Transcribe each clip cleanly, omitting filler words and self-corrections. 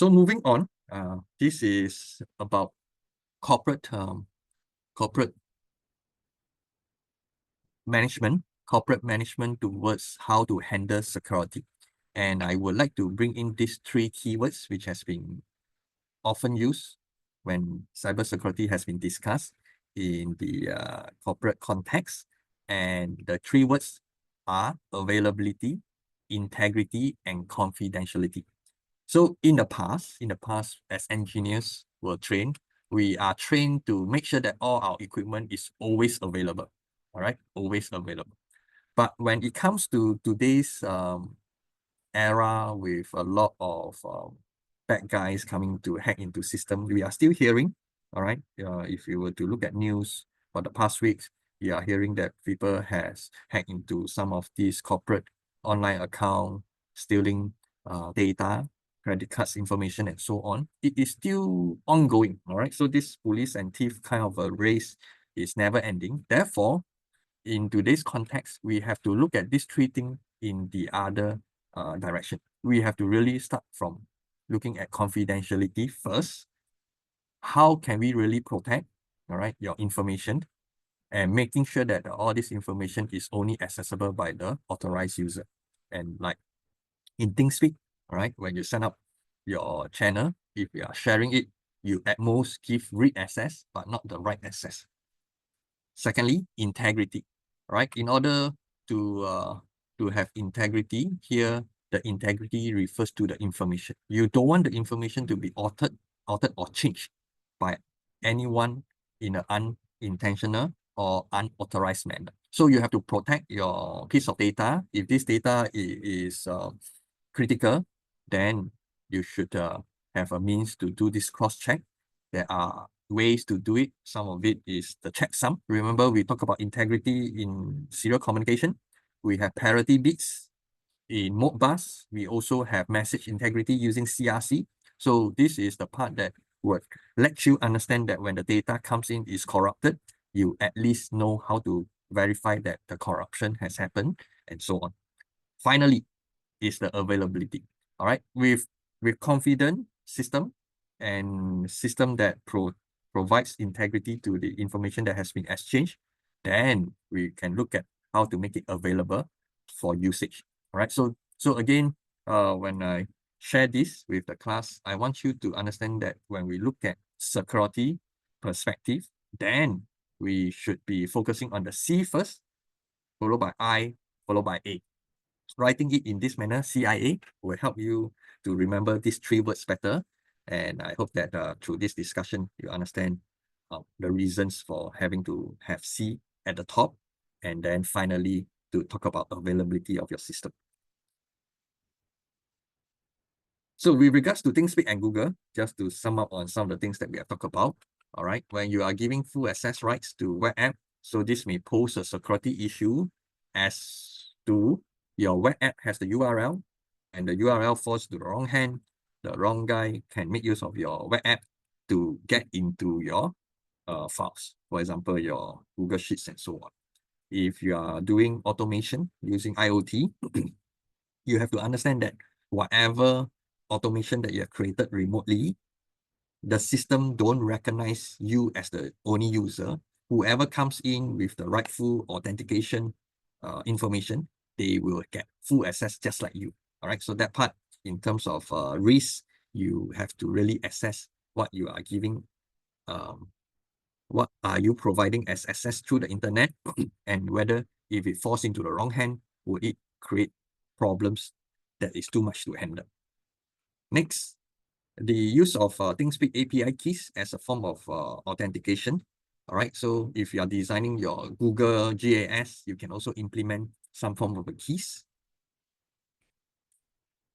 So moving on, this is about corporate management towards how to handle security. And I would like to bring in these three keywords, which has been often used when cybersecurity has been discussed in the corporate context. And the three words are availability, integrity, and confidentiality. So in the past, as engineers were trained, we are trained to make sure that all our equipment is always available. All right, always available. But when it comes to today's era with a lot of bad guys coming to hack into system, we are still hearing, all right, if you were to look at news for the past weeks, you are hearing that people has hacked into some of these corporate online account, stealing data, credit cards information, and so on. It is still ongoing, all right? So this police and thief kind of a race is never ending. Therefore, in today's context, we have to look at this three things in the other direction. We have to really start from looking at confidentiality first. How can we really protect, all right, your information, and making sure that all this information is only accessible by the authorized user. And like in ThinkSpeak, all right, when you set up your channel, if you are sharing it, you at most give read access, but not the write access. Secondly, integrity, right? In order to have integrity here, the integrity refers to the information. You don't want the information to be altered or changed by anyone in an unintentional or unauthorized manner. So you have to protect your piece of data. If this data is critical, then you should have a means to do this cross-check. There are ways to do it. Some of it is the checksum. Remember, we talk about integrity in serial communication. We have parity bits. In Modbus, we also have message integrity using CRC. So this is the part that would let you understand that when the data comes in is corrupted, you at least know how to verify that the corruption has happened and so on. Finally, is the availability. All right, with confident system and system that provides integrity to the information that has been exchanged, then we can look at how to make it available for usage. All right, so again, when I share this with the class, I want you to understand that when we look at security perspective, then we should be focusing on the C first, followed by I, followed by A. Writing it in this manner, CIA, will help you to remember these three words better. And I hope that through this discussion, you understand the reasons for having to have C at the top, and then finally to talk about availability of your system. So with regards to ThinkSpeak and Google, just to sum up on some of the things that we have talked about, all right, when you are giving full access rights to web app, so this may pose a security issue as to your web app has the URL, and the URL falls to the wrong hand. The wrong guy can make use of your web app to get into your files, for example, your Google Sheets and so on. If you are doing automation using IoT, you have to understand that whatever automation that you have created remotely, the system don't recognize you as the only user. Whoever comes in with the rightful authentication information, they will get full access just like you. All right, so that part in terms of risk, you have to really assess what you are giving, what are you providing as access through the internet, and whether if it falls into the wrong hand, would it create problems that is too much to handle. Next, the use of ThinkSpeak API keys as a form of authentication. All right, so if you are designing your Google GAS, you can also implement some form of keys.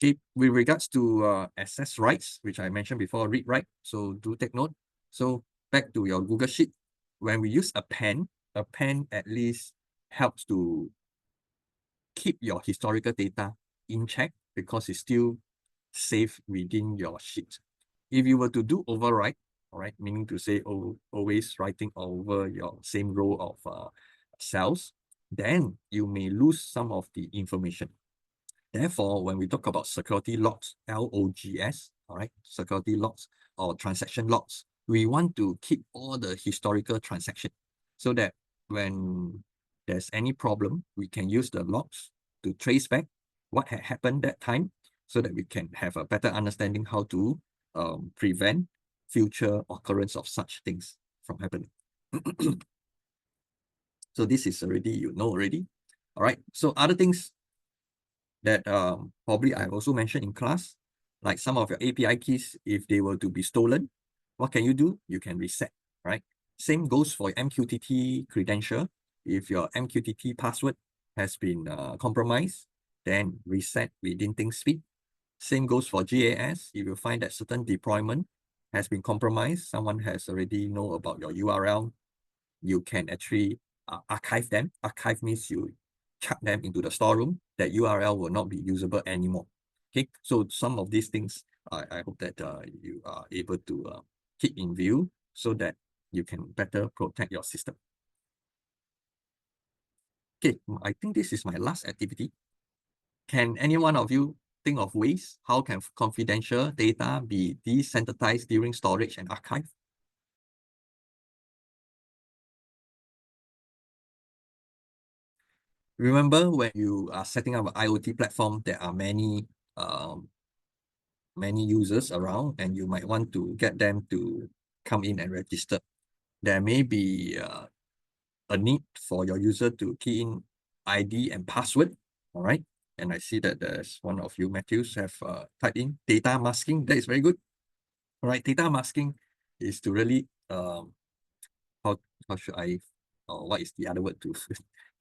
Okay, with regards to access rights, which I mentioned before, read write, so do take note. So back to your Google Sheet, when we use a pen at least helps to keep your historical data in check because it's still safe within your sheet. If you were to do overwrite, all right, meaning to say always writing over your same row of cells, then you may lose some of the information. Therefore, when we talk about security logs, LOGS, all right, security logs or transaction logs. We want to keep all the historical transaction so that when there's any problem, we can use the logs to trace back what had happened that time so that we can have a better understanding how to prevent future occurrence of such things from happening. So this is already, you know already. All right, so other things that probably I also mentioned in class, like some of your API keys, if they were to be stolen, what can you do? You can reset, right? Same goes for MQTT credential. If your MQTT password has been compromised, then reset within ThinkSpeed. Same goes for GAS. If you find that certain deployment has been compromised, someone has already know about your URL, you can actually archive them. Archive means you chuck them into the storeroom. That URL will not be usable anymore. Okay, so some of these things, I hope that you are able to keep in view so that you can better protect your system. Okay, I think this is my last activity. Can any one of you think of ways how can confidential data be desensitized during storage and archive? Remember when you are setting up an IoT platform, there are many users around and you might want to get them to come in and register. There may be a need for your user to key in ID and password, all right? And I see that there's one of you, Matthews, have typed in data masking. That is very good. All right, data masking is to really, how should I, or what is the other word to,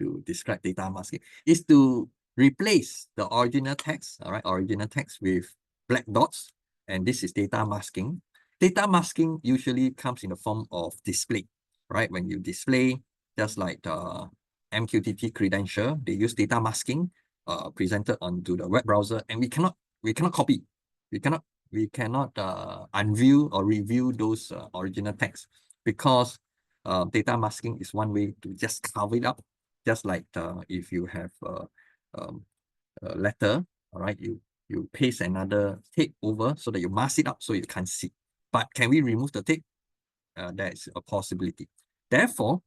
to describe data masking? Is to replace the original text, all right, original text with black dots, and this is data masking. Data masking usually comes in the form of display, right? When you display, just like the MQTT credential, they use data masking presented onto the web browser, and we cannot copy, we cannot unview or review those original text because data masking is one way to just cover it up, just like if you have a letter, all right, you paste another tape over so that you mask it up so you can't see. But can we remove the tape? That's a possibility. Therefore,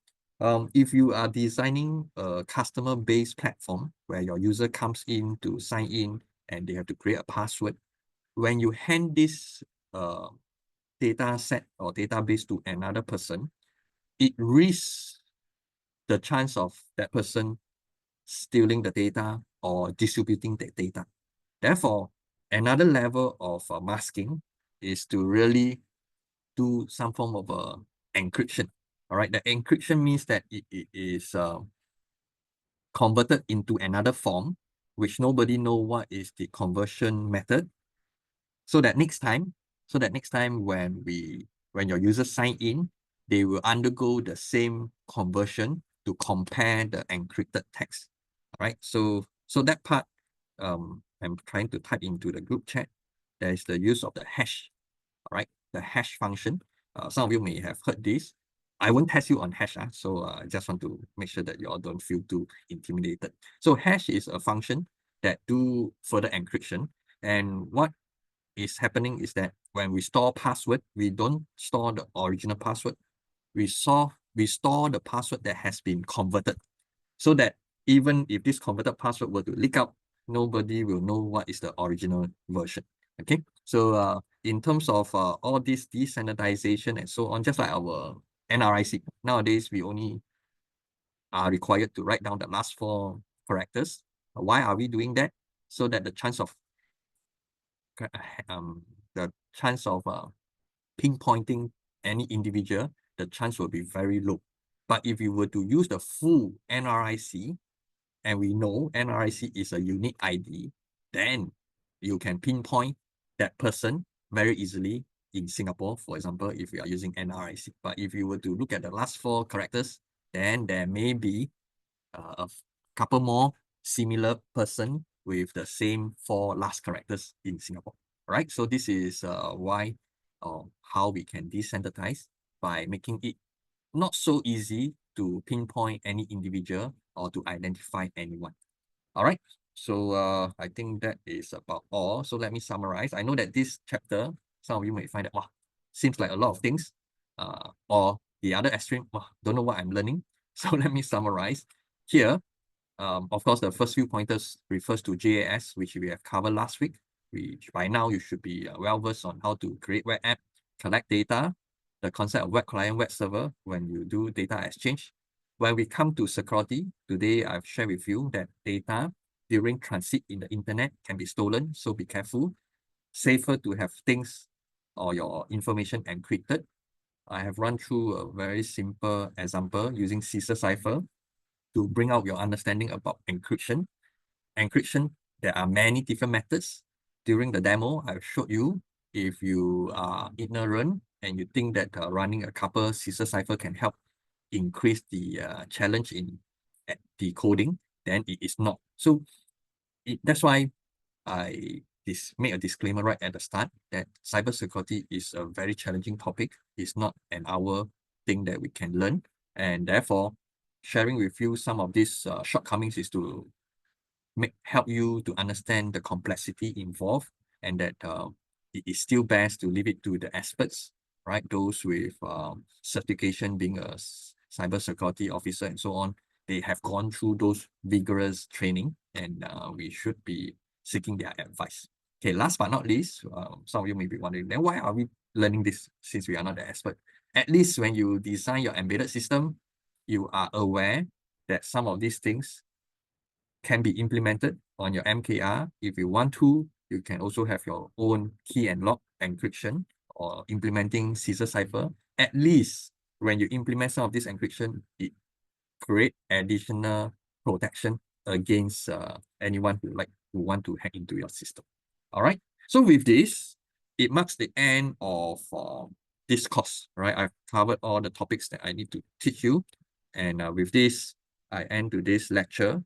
if you are designing a customer-based platform where your user comes in to sign in and they have to create a password, when you hand this data set or database to another person, it risks the chance of that person stealing the data or distributing the data. Therefore, another level of masking is to really do some form of encryption. All right, the encryption means that it is converted into another form, which nobody know what is the conversion method. So that next time, when your users sign in, they will undergo the same conversion to compare the encrypted text. All right. So that part, I'm trying to type into the group chat. There is the use of the hash. All right, the hash function. Some of you may have heard this. I won't test you on hash, so I just want to make sure that you all don't feel too intimidated. So hash is a function that do further encryption. And what is happening is that when we store password, we don't store the original password. We store the password that has been converted, so that even if this converted password were to leak out, nobody will know what is the original version. Okay, so in terms of all this desensitization and so on, just like our NRIC, nowadays we only are required to write down the last 4 characters. Why are we doing that? So that the chance of pinpointing any individual, the chance will be very low. But if you were to use the full NRIC, and we know NRIC is a unique ID, then you can pinpoint that person very easily in Singapore, for example, if we are using NRIC. But if you were to look at the last 4 characters, then there may be a couple more similar person with the same 4 last characters in Singapore. Right? So this is why how we can desensitize by making it not so easy to pinpoint any individual or to identify anyone. All right. So I think that is about all. So let me summarize. I know that this chapter, some of you may find that, wow, seems like a lot of things. Or the other extreme, wow, don't know what I'm learning. So let me summarize. Here, of course, the first few pointers refers to JAS, which we have covered last week. Which by now you should be well versed on how to create web app, collect data, the concept of web client, web server when you do data exchange. When we come to security, today I've shared with you that data during transit in the internet can be stolen, so be careful. Safer to have things or your information encrypted. I have run through a very simple example using Caesar cipher to bring out your understanding about encryption. Encryption, there are many different methods. During the demo, I showed you, if you are ignorant and you think that running a couple Caesar cipher can help increase the challenge in decoding, then it is not. So that's why I make a disclaimer right at the start that cybersecurity is a very challenging topic. It's not an hour thing that we can learn. And therefore, sharing with you some of these shortcomings is to help you to understand the complexity involved, and that it is still best to leave it to the experts, right? Those with certification, being a cybersecurity officer and so on. They have gone through those vigorous training, and we should be seeking their advice. Okay, last but not least, some of you may be wondering, then why are we learning this since we are not the expert? At least when you design your embedded system, you are aware that some of these things can be implemented on your MKR. If you want to, you can also have your own key and lock encryption or implementing Caesar cipher. At least when you implement some of this encryption, it create additional protection against anyone who want to hack into your system. All right. So with this, it marks the end of this course. Right, I've covered all the topics that I need to teach you, and with this, I end today's lecture.